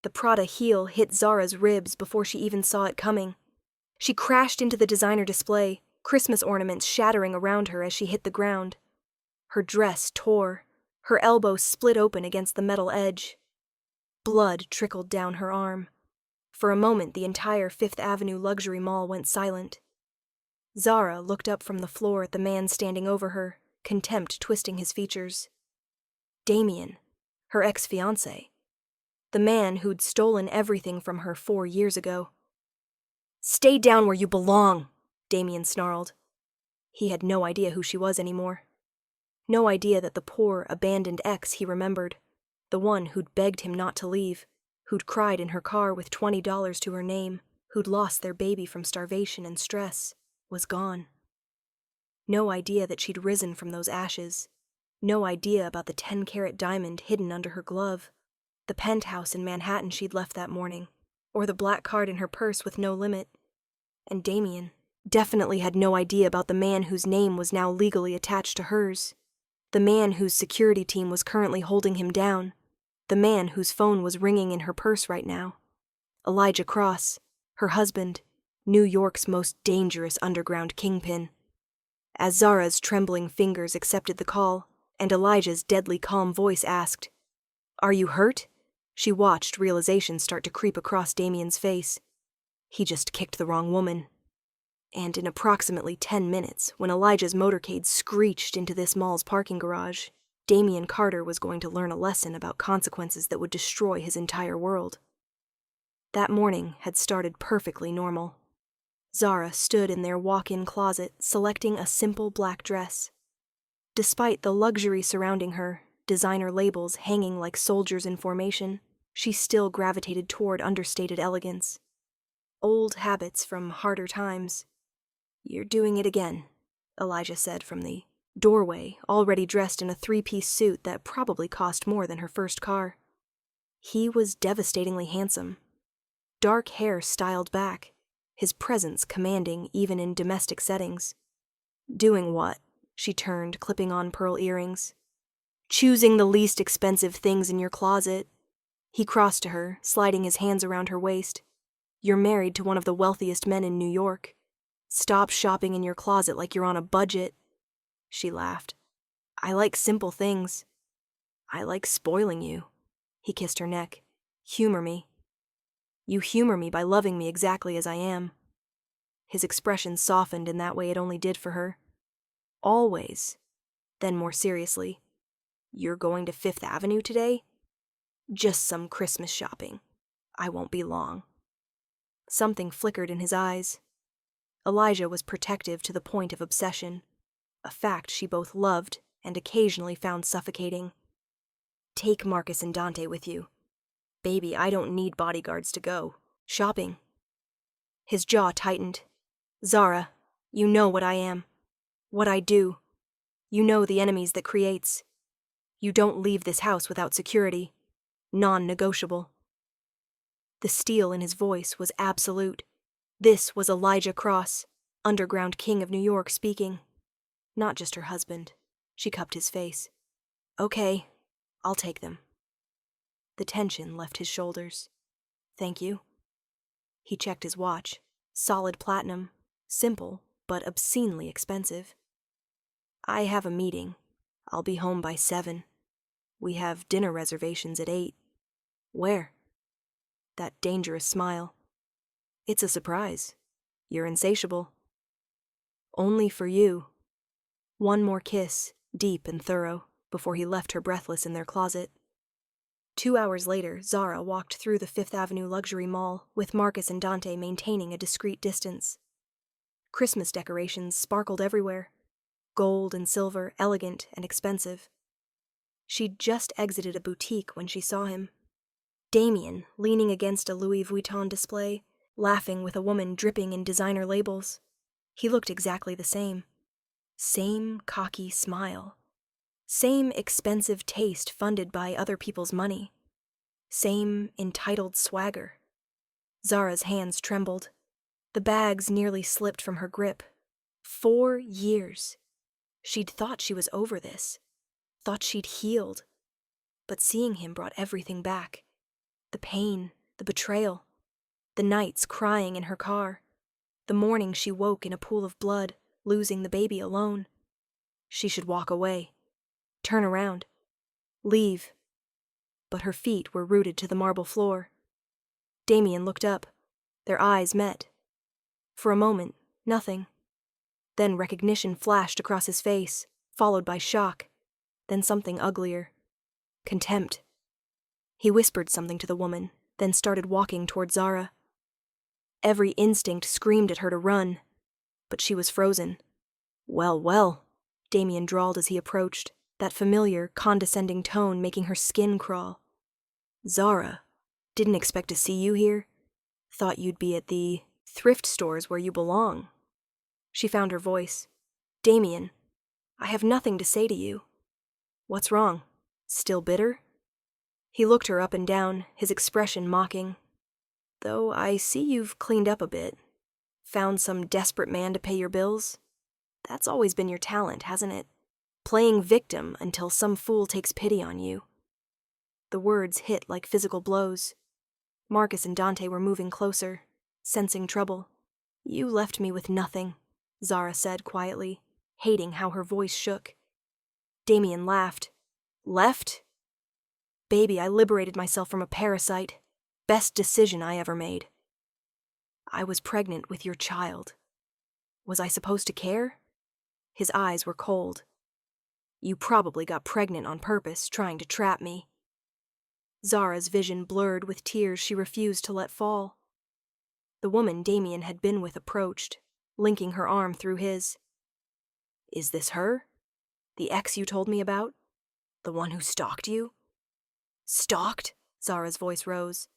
The Prada heel hit Zara's ribs before she even saw it coming. She crashed into the designer display, Christmas ornaments shattering around her as she hit the ground. Her dress tore, her elbow split open against the metal edge. Blood trickled down her arm. For a moment, the entire Fifth Avenue luxury mall went silent. Zara looked up from the floor at the man standing over her, contempt twisting his features. Damien, her ex-fiancé. The man who'd stolen everything from her 4 years ago. "Stay down where you belong," Damien snarled. He had no idea who she was anymore. No idea that the poor, abandoned ex he remembered, the one who'd begged him not to leave, who'd cried in her car with $20 to her name, who'd lost their baby from starvation and stress, was gone. No idea that she'd risen from those ashes. No idea about the 10-carat diamond hidden under her glove, the penthouse in Manhattan she'd left that morning, or the black card in her purse with no limit. And Damien definitely had no idea about the man whose name was now legally attached to hers, the man whose security team was currently holding him down, the man whose phone was ringing in her purse right now. Elijah Cross, her husband, New York's most dangerous underground kingpin. As Zara's trembling fingers accepted the call, and Elijah's deadly calm voice asked, "Are you hurt?" she watched realization start to creep across Damien's face. He just kicked the wrong woman. And in approximately 10 minutes, when Elijah's motorcade screeched into this mall's parking garage, Damien Carter was going to learn a lesson about consequences that would destroy his entire world. That morning had started perfectly normal. Zara stood in their walk-in closet, selecting a simple black dress. Despite the luxury surrounding her, designer labels hanging like soldiers in formation, she still gravitated toward understated elegance. Old habits from harder times. "You're doing it again," Elijah said from the doorway, already dressed in a 3-piece suit that probably cost more than her first car. He was devastatingly handsome. Dark hair styled back, his presence commanding even in domestic settings. "Doing what?" She turned, clipping on pearl earrings. "Choosing the least expensive things in your closet." He crossed to her, sliding his hands around her waist. "You're married to one of the wealthiest men in New York. Stop shopping in your closet like you're on a budget." She laughed. "I like simple things." "I like spoiling you." He kissed her neck. "Humor me." "You humor me by loving me exactly as I am." His expression softened in that way it only did for her. "Always." Then more seriously, "You're going to Fifth Avenue today?" "Just some Christmas shopping. I won't be long." Something flickered in his eyes. Elijah was protective to the point of obsession, a fact she both loved and occasionally found suffocating. "Take Marcus and Dante with you. Baby, I don't need bodyguards to go shopping." His jaw tightened. "Zara, you know what I am. What I do. You know the enemies that creates. You don't leave this house without security. Non-negotiable." The steel in his voice was absolute. This was Elijah Cross, underground king of New York, speaking. Not just her husband. She cupped his face. "Okay, I'll take them." The tension left his shoulders. "Thank you." He checked his watch. Solid platinum. Simple, but obscenely expensive. "I have a meeting. I'll be home by 7. We have dinner reservations at 8. "Where?" That dangerous smile. "It's a surprise. You're insatiable." "Only for you." One more kiss, deep and thorough, before he left her breathless in their closet. 2 hours later, Zara walked through the Fifth Avenue luxury mall, with Marcus and Dante maintaining a discreet distance. Christmas decorations sparkled everywhere. Gold and silver, elegant and expensive. She'd just exited a boutique when she saw him. Damien, leaning against a Louis Vuitton display, laughing with a woman dripping in designer labels. He looked exactly the same. Same cocky smile. Same expensive taste funded by other people's money. Same entitled swagger. Zara's hands trembled. The bags nearly slipped from her grip. 4 years. She'd thought she was over this. Thought she'd healed. But seeing him brought everything back. The pain, the betrayal, the nights crying in her car, the morning she woke in a pool of blood, losing the baby alone. She should walk away, turn around, leave. But her feet were rooted to the marble floor. Damien looked up. Their eyes met. For a moment, nothing. Then recognition flashed across his face, followed by shock, then something uglier. Contempt. He whispered something to the woman, then started walking toward Zara. Every instinct screamed at her to run, but she was frozen. Well, well, Damien drawled as he approached, that familiar, condescending tone making her skin crawl. Zara, didn't expect to see you here. Thought you'd be at the thrift stores where you belong. She found her voice. Damien, I have nothing to say to you. What's wrong? Still bitter? He looked her up and down, his expression mocking. Though I see you've cleaned up a bit. Found some desperate man to pay your bills. That's always been your talent, hasn't it? Playing victim until some fool takes pity on you. The words hit like physical blows. Marcus and Dante were moving closer, sensing trouble. You left me with nothing, Zara said quietly, hating how her voice shook. Damien laughed. Left? Baby, I liberated myself from a parasite. Best decision I ever made. I was pregnant with your child. Was I supposed to care? His eyes were cold. You probably got pregnant on purpose, trying to trap me. Zara's vision blurred with tears she refused to let fall. The woman Damien had been with approached, linking her arm through his. Is this her? The ex you told me about? The one who stalked you? Stalked? Zara's voice rose.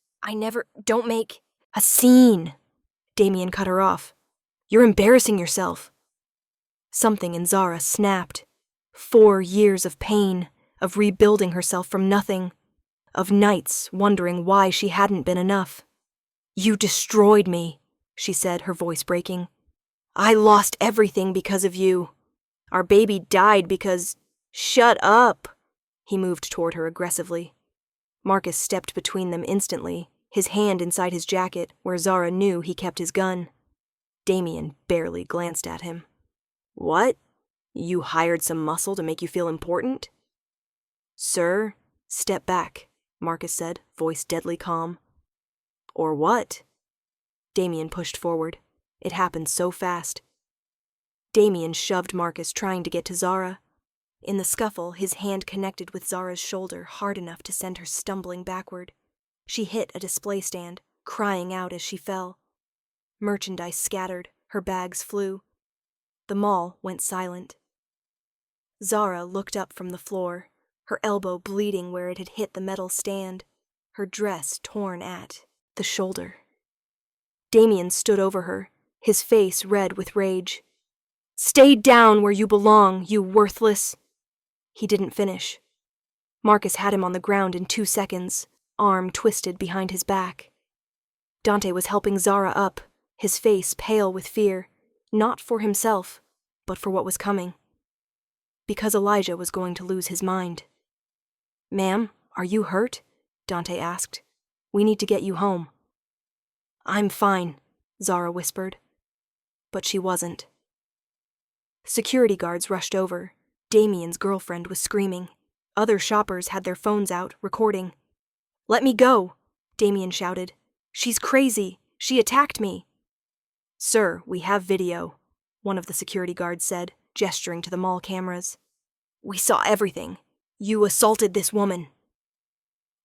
Don't make a scene. Damien cut her off. You're embarrassing yourself. Something in Zara snapped. 4 years of pain, of rebuilding herself from nothing, of nights wondering why she hadn't been enough. You destroyed me, she said, her voice breaking. I lost everything because of you. Our baby died because... Shut up! He moved toward her aggressively. Marcus stepped between them instantly, his hand inside his jacket where Zara knew he kept his gun. Damien barely glanced at him. What? You hired some muscle to make you feel important? Sir, step back, Marcus said, voice deadly calm. Or what? Damien pushed forward. It happened so fast. Damien shoved Marcus, trying to get to Zara. In the scuffle, his hand connected with Zara's shoulder hard enough to send her stumbling backward. She hit a display stand, crying out as she fell. Merchandise scattered, her bags flew. The mall went silent. Zara looked up from the floor, her elbow bleeding where it had hit the metal stand, her dress torn at the shoulder. Damien stood over her, his face red with rage. Stay down where you belong, you worthless. He didn't finish. Marcus had him on the ground in 2 seconds, arm twisted behind his back. Dante was helping Zara up, his face pale with fear, not for himself, but for what was coming. Because Elijah was going to lose his mind. Ma'am, are you hurt? Dante asked. We need to get you home. I'm fine, Zara whispered. But she wasn't. Security guards rushed over. Damien's girlfriend was screaming. Other shoppers had their phones out, recording. Let me go, Damien shouted. She's crazy. She attacked me. Sir, we have video, one of the security guards said, gesturing to the mall cameras. We saw everything. You assaulted this woman.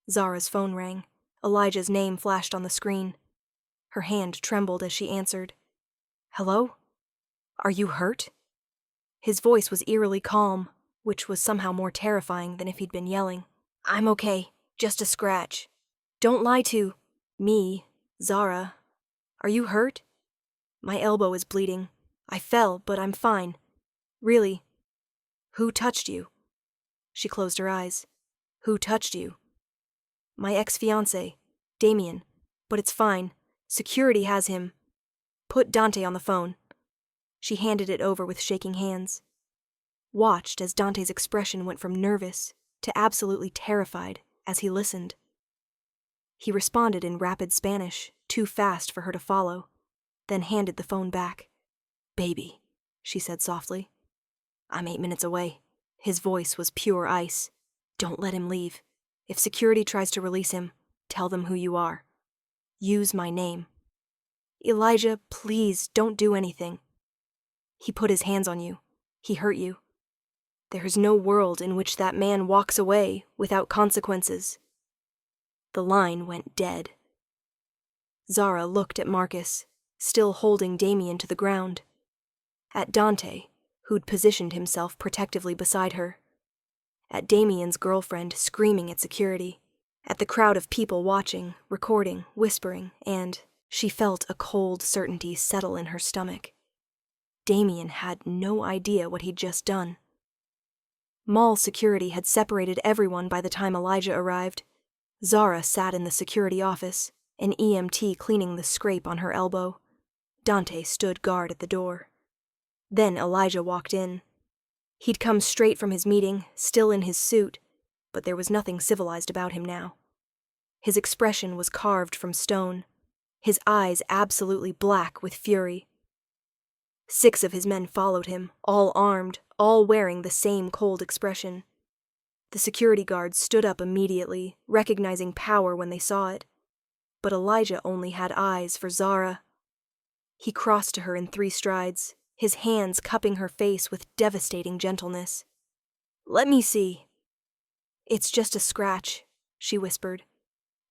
Zara's phone rang. Elijah's name flashed on the screen. Her hand trembled as she answered. Hello? Are you hurt? His voice was eerily calm, which was somehow more terrifying than if he'd been yelling. I'm okay, just a scratch. Don't lie to me, Zara. Are you hurt? My elbow is bleeding. I fell, but I'm fine. Really. Who touched you? She closed her eyes. Who touched you? My ex-fiancé, Damien. But it's fine. Security has him. Put Dante on the phone. She handed it over with shaking hands. Watched as Dante's expression went from nervous to absolutely terrified as he listened. He responded in rapid Spanish, too fast for her to follow, then handed the phone back. "Baby," she said softly. "I'm 8 minutes away." His voice was pure ice. "Don't let him leave. If security tries to release him, tell them who you are. Use my name." "Elijah, please, don't do anything." "He put his hands on you. He hurt you. There is no world in which that man walks away without consequences." The line went dead. Zara looked at Marcus, still holding Damien to the ground. At Dante, who'd positioned himself protectively beside her. At Damien's girlfriend screaming at security. At the crowd of people watching, recording, whispering, and she felt a cold certainty settle in her stomach. Damien had no idea what he'd just done. Mall security had separated everyone by the time Elijah arrived. Zara sat in the security office, an EMT cleaning the scrape on her elbow. Dante stood guard at the door. Then Elijah walked in. He'd come straight from his meeting, still in his suit, but there was nothing civilized about him now. His expression was carved from stone, his eyes absolutely black with fury. 6 of his men followed him, all armed, all wearing the same cold expression. The security guards stood up immediately, recognizing power when they saw it. But Elijah only had eyes for Zara. He crossed to her in 3 strides, his hands cupping her face with devastating gentleness. "Let me see." "It's just a scratch," she whispered.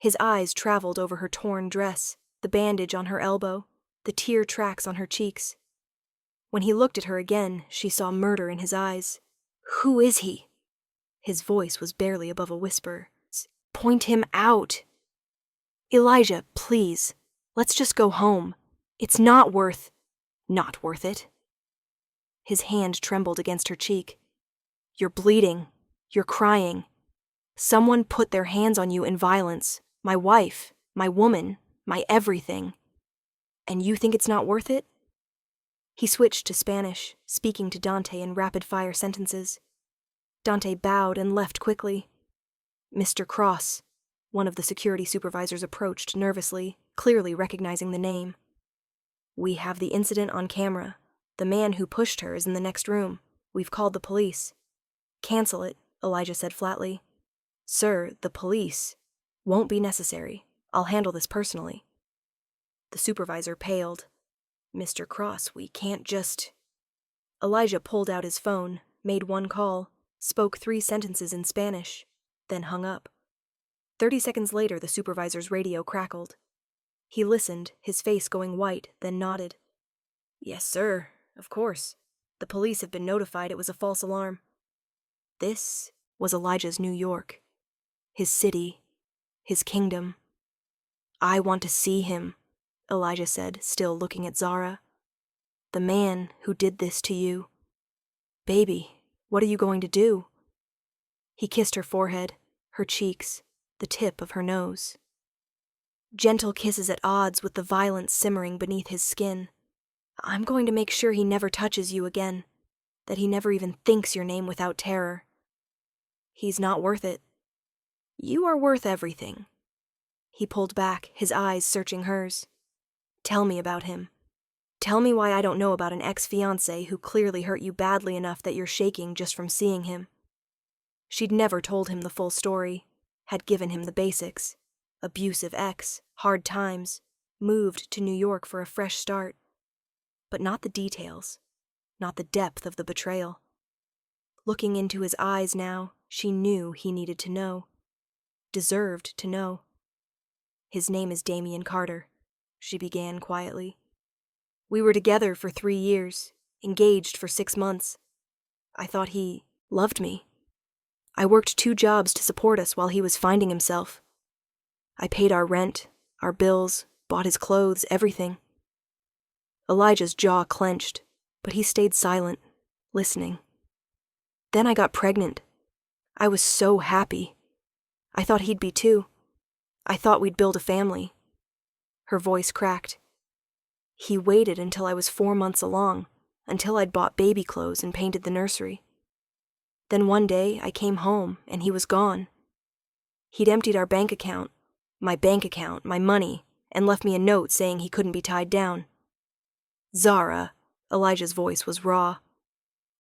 His eyes traveled over her torn dress, the bandage on her elbow, the tear tracks on her cheeks. When he looked at her again, she saw murder in his eyes. "Who is he?" His voice was barely above a whisper. "Point him out." "Elijah, please. Let's just go home. It's not worth it." His hand trembled against her cheek. "You're bleeding. You're crying. Someone put their hands on you in violence. My wife, my woman, my everything. And you think it's not worth it?" He switched to Spanish, speaking to Dante in rapid-fire sentences. Dante bowed and left quickly. "Mr. Cross," one of the security supervisors approached nervously, clearly recognizing the name. "We have the incident on camera. The man who pushed her is in the next room. We've called the police." "Cancel it," Elijah said flatly. "Sir, the police won't be necessary. I'll handle this personally." The supervisor paled. "Mr. Cross, we can't just..." Elijah pulled out his phone, made 1 call, spoke 3 sentences in Spanish, then hung up. 30 seconds later, the supervisor's radio crackled. He listened, his face going white, then nodded. "Yes, sir, of course. The police have been notified it was a false alarm." This was Elijah's New York. His city. His kingdom. "I want to see him," Elijah said, still looking at Zara. "The man who did this to you. Baby, what are you going to do?" He kissed her forehead, her cheeks, the tip of her nose. Gentle kisses at odds with the violence simmering beneath his skin. "I'm going to make sure he never touches you again, that he never even thinks your name without terror. He's not worth it. You are worth everything." He pulled back, his eyes searching hers. "Tell me about him. Tell me why I don't know about an ex-fiancé who clearly hurt you badly enough that you're shaking just from seeing him." She'd never told him the full story, had given him the basics. Abusive ex, hard times, moved to New York for a fresh start. But not the details, not the depth of the betrayal. Looking into his eyes now, she knew he needed to know. Deserved to know. "His name is Damien Carter," she began quietly. "We were together for 3 years, engaged for 6 months. I thought he loved me. I worked 2 jobs to support us while he was finding himself. I paid our rent, our bills, bought his clothes, everything." Elijah's jaw clenched, but he stayed silent, listening. "Then I got pregnant. I was so happy. I thought he'd be too. I thought we'd build a family." Her voice cracked. "He waited until I was 4 months along, until I'd bought baby clothes and painted the nursery. Then one day I came home and he was gone. He'd emptied our bank account, My bank account, my money, and left me a note saying he couldn't be tied down. Zara, Elijah's voice was raw.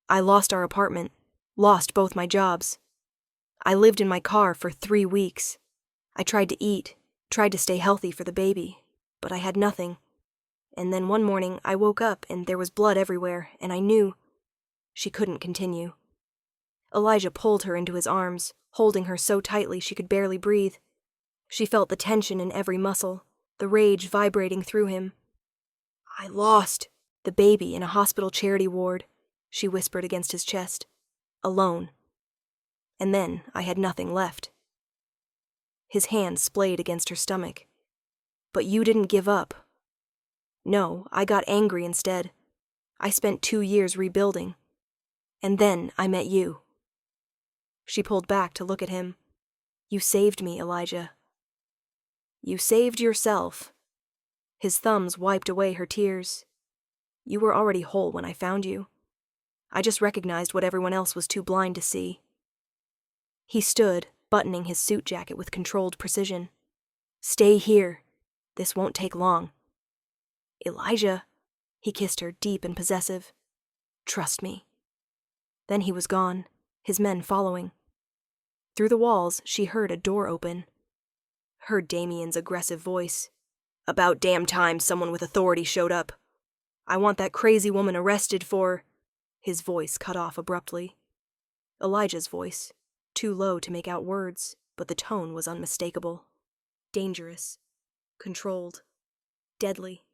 I lost our apartment, lost both my jobs. I lived in my car for 3 weeks. I tried to eat, tried to stay healthy for the baby, but I had nothing. And then one morning I woke up and there was blood everywhere, and I knew. She couldn't continue. Elijah pulled her into his arms, holding her so tightly she could barely breathe. She felt the tension in every muscle, the rage vibrating through him. I lost the baby in a hospital charity ward, she whispered against his chest. Alone. And then I had nothing left. His hand splayed against her stomach. But you didn't give up. No, I got angry instead. I spent 2 years rebuilding. And then I met you. She pulled back to look at him. You saved me, Elijah. You saved yourself. His thumbs wiped away her tears. You were already whole when I found you. I just recognized what everyone else was too blind to see. He stood, buttoning his suit jacket with controlled precision. Stay here. This won't take long. Elijah, he kissed her, deep and possessive. Trust me. Then he was gone, his men following. Through the walls, she heard a door open. Heard Damien's aggressive voice. About damn time someone with authority showed up. I want that crazy woman arrested for... His voice cut off abruptly. Elijah's voice, too low to make out words, but the tone was unmistakable. Dangerous. Controlled. Deadly.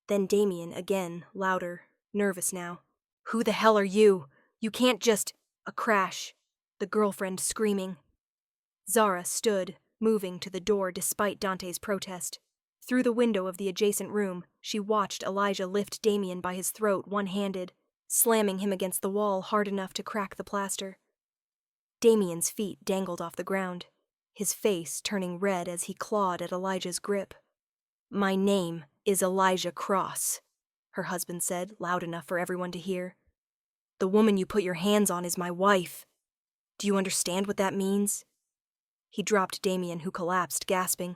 Then Damien again, louder, nervous now. Who the hell are you? You can't just... A crash. The girlfriend screaming. Zara stood, moving to the door despite Dante's protest. Through the window of the adjacent room, she watched Elijah lift Damien by his throat one-handed, slamming him against the wall hard enough to crack the plaster. Damien's feet dangled off the ground, his face turning red as he clawed at Elijah's grip. My name is Elijah Cross, her husband said, loud enough for everyone to hear. The woman you put your hands on is my wife. Do you understand what that means? He dropped Damien, who collapsed, gasping.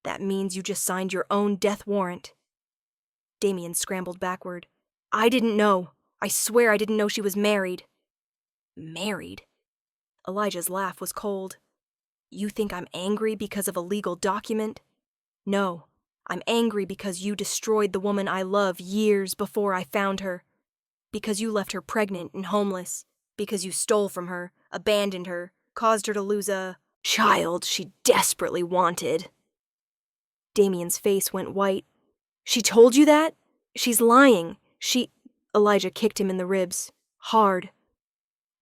That means you just signed your own death warrant. Damien scrambled backward. I didn't know. I swear I didn't know she was married. Married? Elijah's laugh was cold. You think I'm angry because of a legal document? No, I'm angry because you destroyed the woman I love years before I found her. Because you left her pregnant and homeless. Because you stole from her, abandoned her, caused her to lose a child she desperately wanted. Damien's face went white. She told you that? She's lying. Elijah kicked him in the ribs, hard.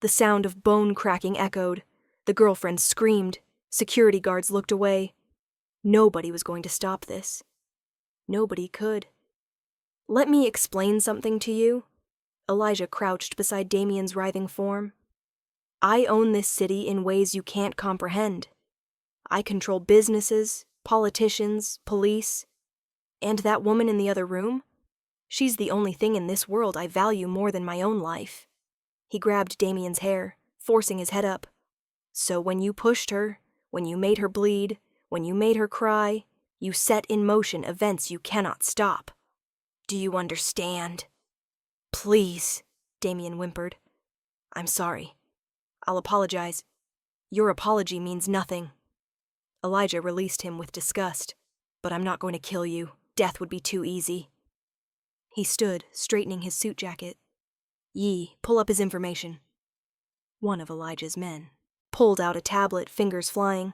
The sound of bone cracking echoed. The girlfriend screamed. Security guards looked away. Nobody was going to stop this. Nobody could. Let me explain something to you. Elijah crouched beside Damien's writhing form. I own this city in ways you can't comprehend. I control businesses, politicians, police. And that woman in the other room? She's the only thing in this world I value more than my own life. He grabbed Damien's hair, forcing his head up. So when you pushed her, when you made her bleed, when you made her cry, you set in motion events you cannot stop. Do you understand? Please, Damien whimpered. I'm sorry. I'll apologize. Your apology means nothing. Elijah released him with disgust. But I'm not going to kill you. Death would be too easy. He stood, straightening his suit jacket. Yi, pull up his information. One of Elijah's men pulled out a tablet, fingers flying.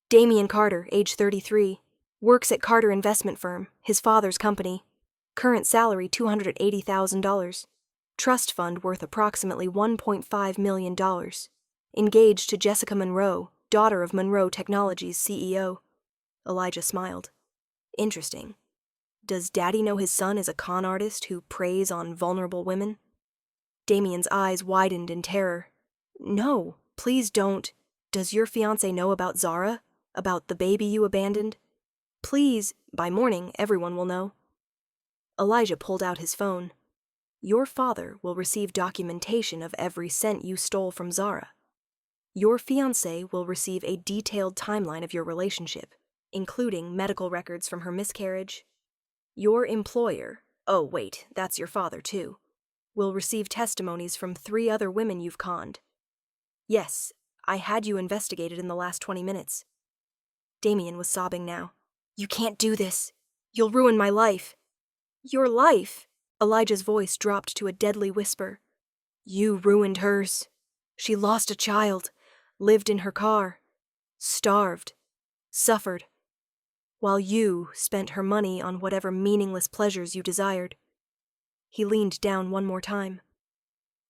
Damien Carter, age 33. Works at Carter Investment Firm, his father's company. Current salary $280,000. Trust fund worth approximately $1.5 million. Engaged to Jessica Monroe, daughter of Monroe Technologies CEO. Elijah smiled. Interesting. Does Daddy know his son is a con artist who preys on vulnerable women? Damien's eyes widened in terror. No, please don't. Does your fiancé know about Zara? About the baby you abandoned? Please, by morning, everyone will know. Elijah pulled out his phone. Your father will receive documentation of every cent you stole from Zara. Your fiancé will receive a detailed timeline of your relationship, including medical records from her miscarriage. Your employer, oh wait, that's your father too, will receive testimonies from 3 other women you've conned. Yes, I had you investigated in the last 20 minutes. Damien was sobbing now. You can't do this. You'll ruin my life. Your life? Elijah's voice dropped to a deadly whisper. You ruined hers. She lost a child, lived in her car, starved, suffered, while you spent her money on whatever meaningless pleasures you desired. He leaned down one more time.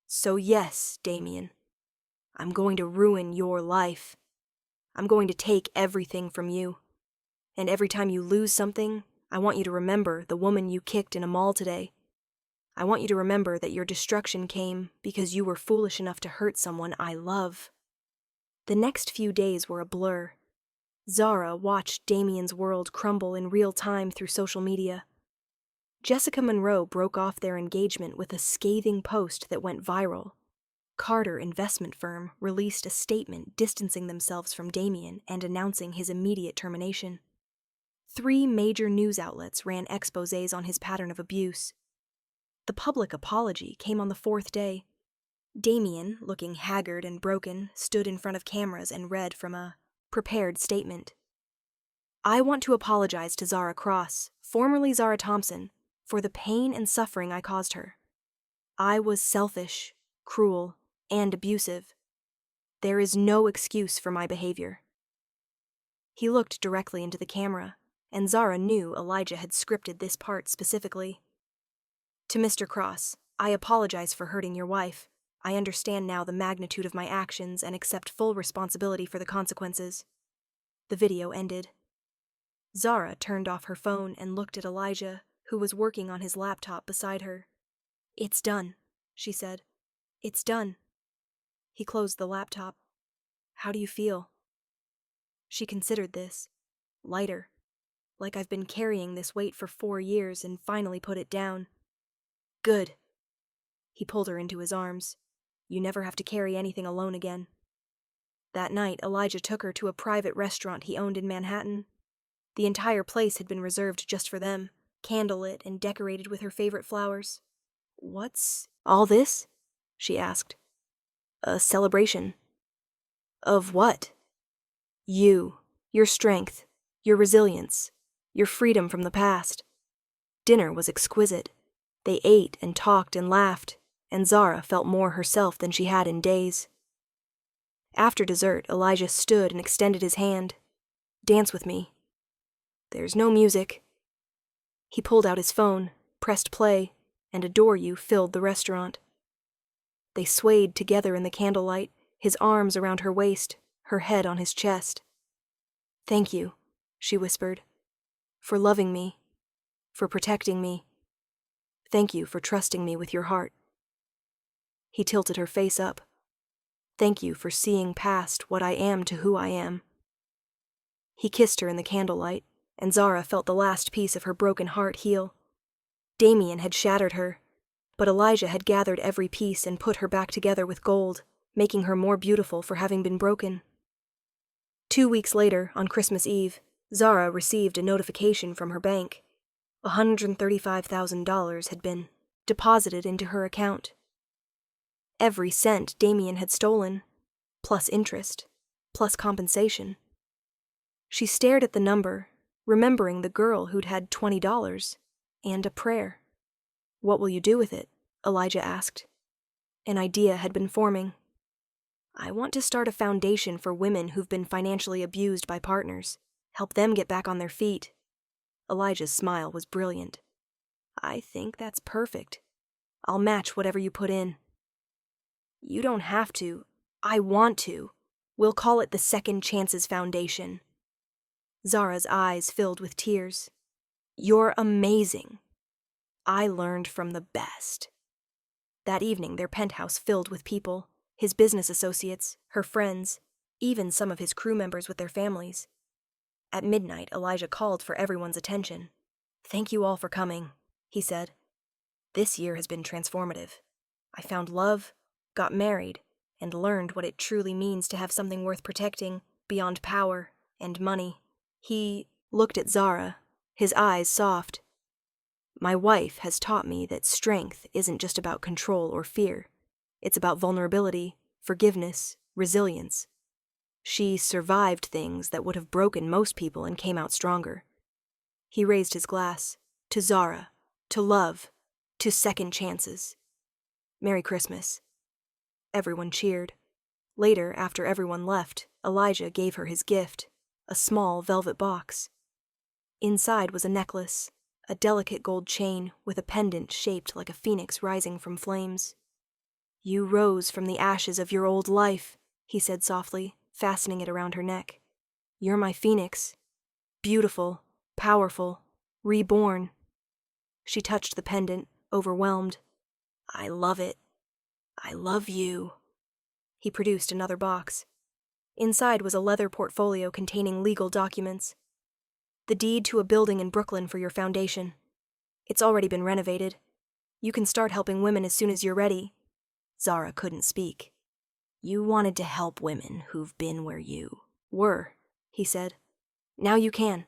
So yes, Damien, I'm going to ruin your life. I'm going to take everything from you. And every time you lose something, I want you to remember the woman you kicked in a mall today. I want you to remember that your destruction came because you were foolish enough to hurt someone I love. The next few days were a blur. Zara watched Damien's world crumble in real time through social media. Jessica Monroe broke off their engagement with a scathing post that went viral. Carter Investment Firm released a statement distancing themselves from Damien and announcing his immediate termination. 3 major news outlets ran exposés on his pattern of abuse. The public apology came on the 4th day. Damien, looking haggard and broken, stood in front of cameras and read from a prepared statement. I want to apologize to Zara Cross, formerly Zara Thompson, for the pain and suffering I caused her. I was selfish, cruel, and abusive. There is no excuse for my behavior. He looked directly into the camera, and Zara knew Elijah had scripted this part specifically. To Mr. Cross, I apologize for hurting your wife. I understand now the magnitude of my actions and accept full responsibility for the consequences. The video ended. Zara turned off her phone and looked at Elijah, who was working on his laptop beside her. It's done, she said. It's done. He closed the laptop. How do you feel? She considered this. Lighter. Like I've been carrying this weight for 4 years and finally put it down. Good. He pulled her into his arms. You never have to carry anything alone again. That night, Elijah took her to a private restaurant he owned in Manhattan. The entire place had been reserved just for them, candlelit and decorated with her favorite flowers. What's all this? She asked. A celebration. Of what? You, your strength, your resilience, your freedom from the past. Dinner was exquisite. They ate and talked and laughed, and Zara felt more herself than she had in days. After dessert, Elijah stood and extended his hand. Dance with me. There's no music. He pulled out his phone, pressed play, and Adore You filled the restaurant. They swayed together in the candlelight, his arms around her waist, her head on his chest. Thank you, she whispered, for loving me, for protecting me. Thank you for trusting me with your heart. He tilted her face up. Thank you for seeing past what I am to who I am. He kissed her in the candlelight, and Zara felt the last piece of her broken heart heal. Damien had shattered her, but Elijah had gathered every piece and put her back together with gold, making her more beautiful for having been broken. 2 weeks later, on Christmas Eve, Zara received a notification from her bank. $135,000 had been deposited into her account. Every cent Damien had stolen, plus interest, plus compensation. She stared at the number, remembering the girl who'd had $20 and a prayer. What will you do with it? Elijah asked. An idea had been forming. I want to start a foundation for women who've been financially abused by partners, help them get back on their feet. Elijah's smile was brilliant. I think that's perfect. I'll match whatever you put in. You don't have to. I want to. We'll call it the Second Chances Foundation. Zara's eyes filled with tears. You're amazing. I learned from the best. That evening, their penthouse filled with people, his business associates, her friends, even some of his crew members with their families. At midnight, Elijah called for everyone's attention. Thank you all for coming, he said. This year has been transformative. I found love, got married, and learned what it truly means to have something worth protecting beyond power and money. He looked at Zara, his eyes soft. My wife has taught me that strength isn't just about control or fear. It's about vulnerability, forgiveness, resilience. She survived things that would have broken most people and came out stronger. He raised his glass. To Zara, to love, to second chances. Merry Christmas. Everyone cheered. Later, after everyone left, Elijah gave her his gift, a small velvet box. Inside was a necklace, a delicate gold chain with a pendant shaped like a phoenix rising from flames. You rose from the ashes of your old life, he said softly, fastening it around her neck. You're my phoenix. Beautiful, powerful, reborn. She touched the pendant, overwhelmed. I love it. I love you. He produced another box. Inside was a leather portfolio containing legal documents. The deed to a building in Brooklyn for your foundation. It's already been renovated. You can start helping women as soon as you're ready. Zara couldn't speak. You wanted to help women who've been where you were, he said. Now you can.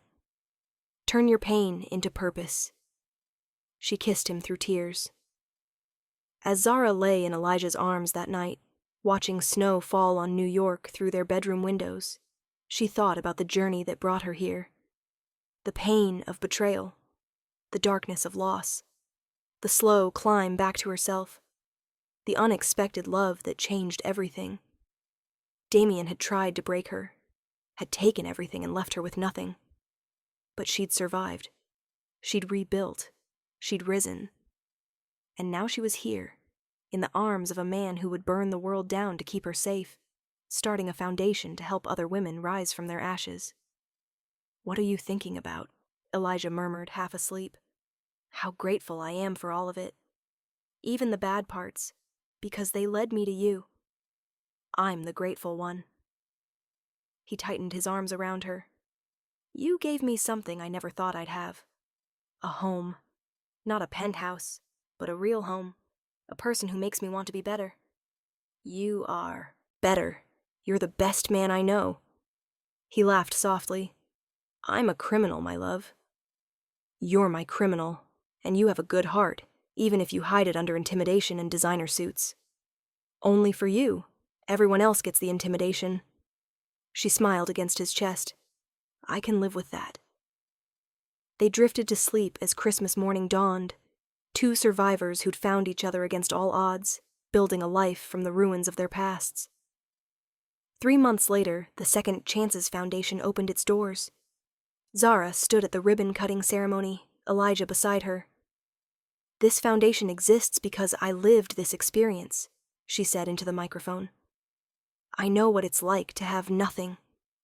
Turn your pain into purpose. She kissed him through tears. As Zara lay in Elijah's arms that night, watching snow fall on New York through their bedroom windows, she thought about the journey that brought her here. The pain of betrayal, the darkness of loss, the slow climb back to herself, the unexpected love that changed everything. Damien had tried to break her, had taken everything and left her with nothing. But she'd survived. She'd rebuilt. She'd risen. And now she was here, in the arms of a man who would burn the world down to keep her safe, starting a foundation to help other women rise from their ashes. What are you thinking about? Elijah murmured, half asleep. How grateful I am for all of it. Even the bad parts, because they led me to you. I'm the grateful one. He tightened his arms around her. You gave me something I never thought I'd have. A home. Not a penthouse, but a real home. A person who makes me want to be better. You are better. You're the best man I know. He laughed softly. I'm a criminal, my love. You're my criminal, and you have a good heart, even if you hide it under intimidation and designer suits. Only for you. Everyone else gets the intimidation. She smiled against his chest. I can live with that. They drifted to sleep as Christmas morning dawned, two survivors who'd found each other against all odds, building a life from the ruins of their pasts. 3 months later, the Second Chances Foundation opened its doors. Zara stood at the ribbon-cutting ceremony, Elijah beside her. This foundation exists because I lived this experience, she said into the microphone. I know what it's like to have nothing,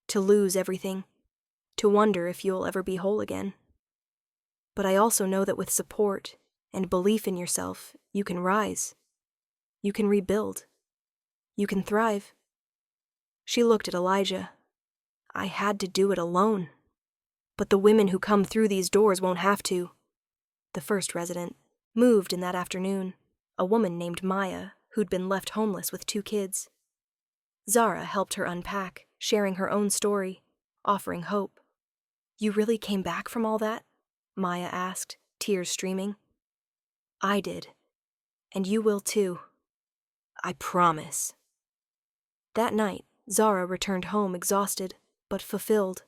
to lose everything, to wonder if you'll ever be whole again. But I also know that with support and belief in yourself, you can rise. You can rebuild. You can thrive. She looked at Elijah. I had to do it alone. But the women who come through these doors won't have to. The first resident moved in that afternoon, a woman named Maya who'd been left homeless with 2 kids. Zara helped her unpack, sharing her own story, offering hope. You really came back from all that? Maya asked, tears streaming. I did. And you will too. I promise. That night, Zara returned home exhausted, but fulfilled.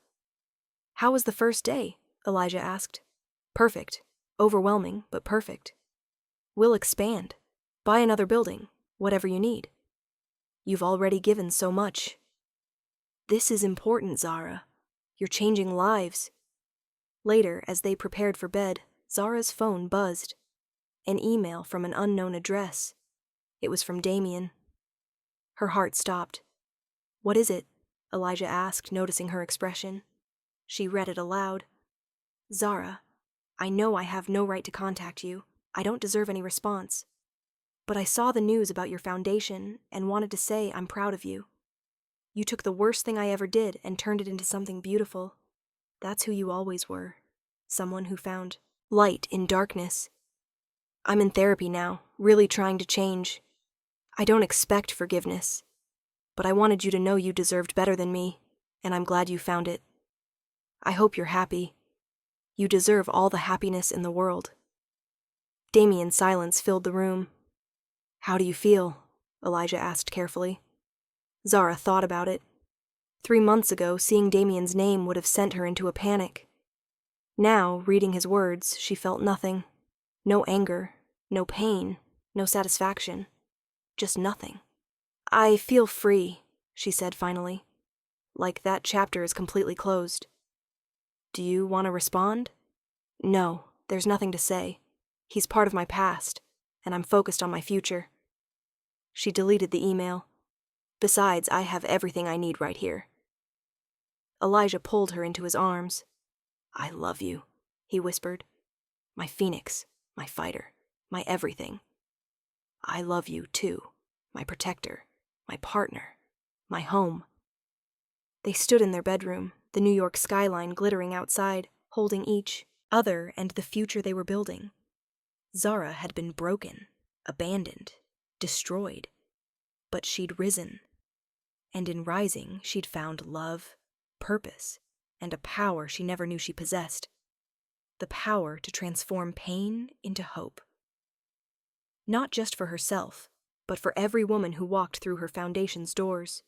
How was the first day? Elijah asked. Perfect. Overwhelming, but perfect. We'll expand. Buy another building, whatever you need. You've already given so much. This is important, Zara. You're changing lives. Later, as they prepared for bed, Zara's phone buzzed. An email from an unknown address. It was from Damien. Her heart stopped. What is it? Elijah asked, noticing her expression. She read it aloud. Zara, I know I have no right to contact you. I don't deserve any response. But I saw the news about your foundation and wanted to say I'm proud of you. You took the worst thing I ever did and turned it into something beautiful. That's who you always were. Someone who found light in darkness. I'm in therapy now, really trying to change. I don't expect forgiveness. But I wanted you to know you deserved better than me, and I'm glad you found it. I hope you're happy. You deserve all the happiness in the world." Damien's silence filled the room. "How do you feel?" Elijah asked carefully. Zara thought about it. 3 months ago, seeing Damien's name would have sent her into a panic. Now, reading his words, she felt nothing. No anger, no pain, no satisfaction. Just nothing. "I feel free," she said finally. "Like that chapter is completely closed." "Do you want to respond?" "No, there's nothing to say. He's part of my past, and I'm focused on my future." She deleted the email. "Besides, I have everything I need right here." Elijah pulled her into his arms. "I love you," he whispered. "My phoenix, my fighter, my everything. I love you, too, my protector, my partner, my home." They stood in their bedroom, the New York skyline glittering outside, holding each other and the future they were building. Zara had been broken, abandoned, destroyed. But she'd risen. And in rising, she'd found love, purpose, and a power she never knew she possessed. The power to transform pain into hope. Not just for herself, but for every woman who walked through her foundation's doors.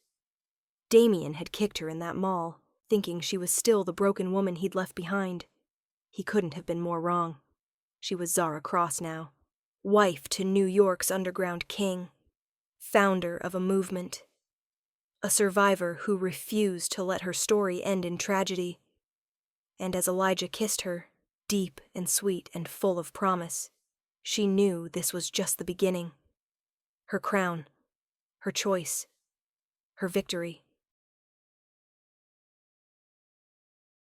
Damien had kicked her in that mall, thinking she was still the broken woman he'd left behind. He couldn't have been more wrong. She was Zara Cross now, wife to New York's underground king, founder of a movement, a survivor who refused to let her story end in tragedy. And as Elijah kissed her, deep and sweet and full of promise, she knew this was just the beginning. Her crown, her choice, her victory.